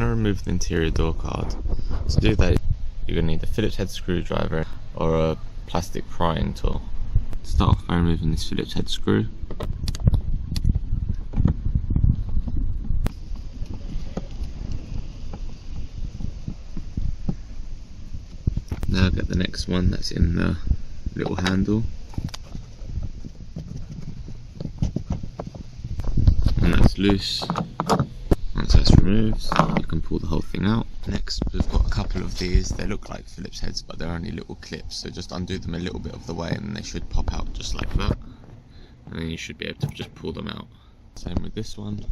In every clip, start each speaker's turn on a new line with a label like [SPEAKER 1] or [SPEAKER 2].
[SPEAKER 1] going to remove the interior door card. To do that, you're going to need a Phillips head screwdriver or a plastic prying tool. Start off by removing this Phillips head screw. Now get the next one that's in the little handle, and that's loose. Once that's removed, you can pull the whole thing out. Next, we've got a couple of these. They look like Phillips heads, but they're only little clips, so just undo them a little bit of the way and they should pop out just like that, and then you should be able to just pull them out. Same with this one.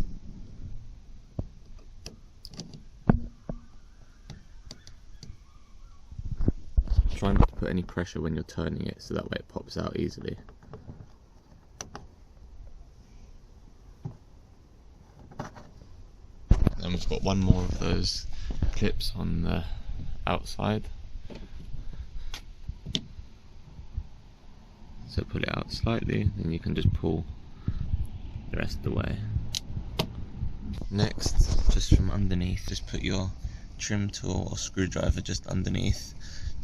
[SPEAKER 1] Try not to put any pressure when you're turning it, so that way it pops out easily. Then we've got one more of those clips on the outside. So pull it out slightly, then you can just pull the rest of the way. Next, just from underneath, just put your trim tool or screwdriver just underneath,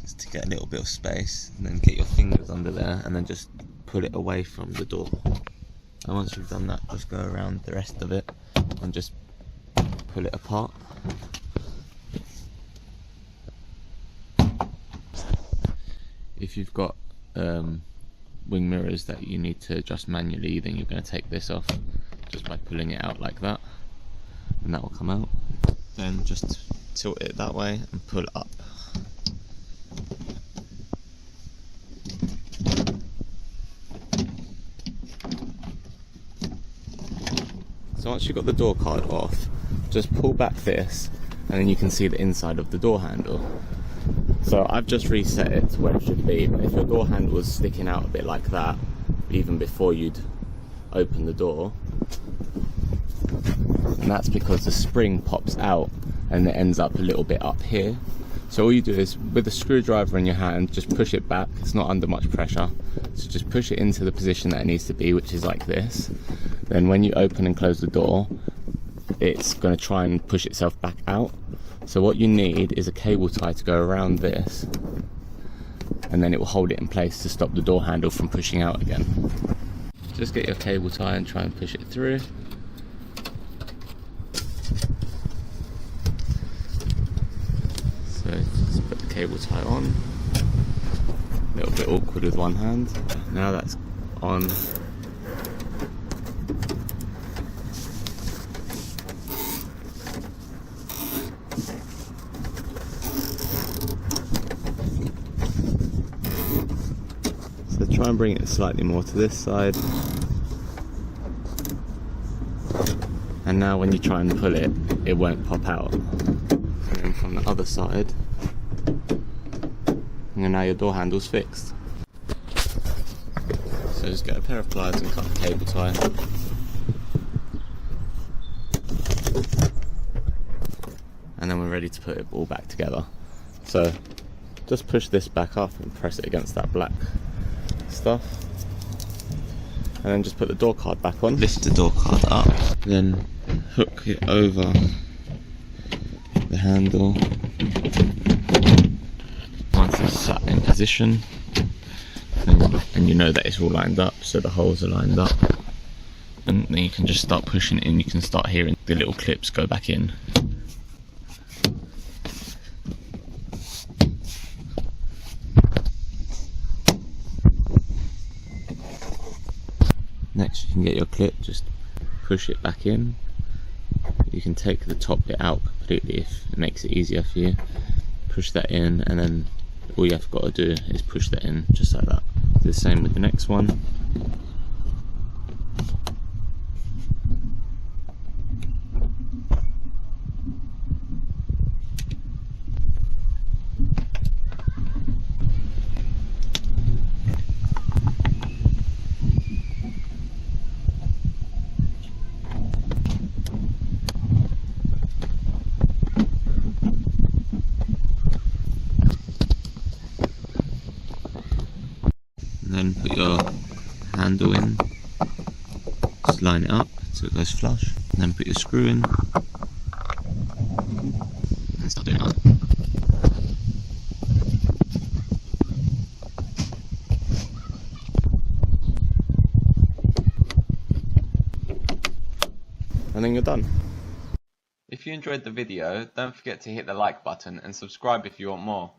[SPEAKER 1] just to get a little bit of space, and then get your fingers under there and then just pull it away from the door. And once you've done that, just go around the rest of it and just pull it apart. If you've got wing mirrors that you need to adjust manually, then you're going to take this off just by pulling it out like that, and that will come out. Then just tilt it that way and pull up. So once you've got the door card off, just pull back this and then you can see the inside of the door handle. So I've just reset it to where it should be, but if your door handle was sticking out a bit like that, even before you'd open the door, and that's because the spring pops out and it ends up a little bit up here. So all you do is, with a screwdriver in your hand, just push it back. It's not under much pressure, so just push it into the position that it needs to be, which is like this. Then when you open and close the door, it's going to try and push itself back out. So what you need is a cable tie to go around this, and then it will hold it in place to stop the door handle from pushing out again. Just get your cable tie and try and push it through. So just put the cable tie on. A little bit awkward with one hand. Now that's on. So try and bring it slightly more to this side. And now when you try and pull it, it won't pop out. And then from the other side, and now your door handle's fixed. So just get a pair of pliers and cut the cable tie. And then we're ready to put it all back together. So just push this back up and press it against that black stuff, and then just put the door card back on. Lift the door card up, then hook it over the handle. Once it's sat in position, and you know that it's all lined up, so the holes are lined up, and then you can just start pushing it in. You can start hearing the little clips go back in. Next, you can get your clip, just push it back in. You can take the top bit out completely if it makes it easier for you. Push that in, and then all you have got to do is push that in just like that. Do the same with the next one. Then put your handle in, just line it up so it goes flush, and then put your screw in, and then you're done.
[SPEAKER 2] If you enjoyed the video, don't forget to hit the like button and subscribe if you want more.